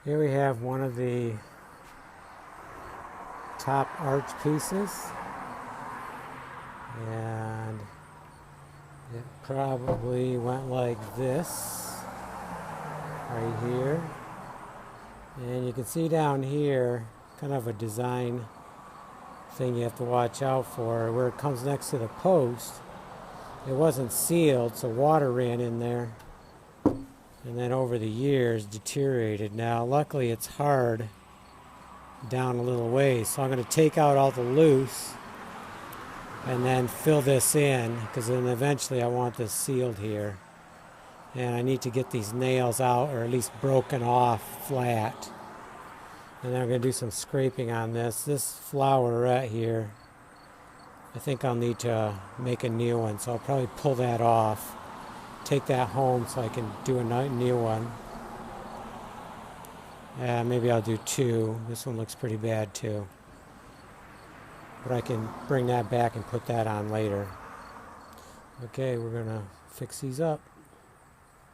Here we have one of the top arch pieces, and it probably went like this right here, and you can see down here kind of a design thing you have to watch out for. Where it comes next to the post, it wasn't sealed, so water ran in there and then over the years deteriorated. Now luckily it's hard down a little ways, so I'm going to take out all the loose and then fill this in, because then eventually I want this sealed here, and I need to get these nails out, or at least broken off flat. And then I'm going to do some scraping on this flowerette here. I think I'll need to make a new one, so I'll probably pull that off, take that home so I can do a new one. Maybe I'll do two. This one looks pretty bad too, but I can bring that back and put that on later. Okay, we're gonna fix these up.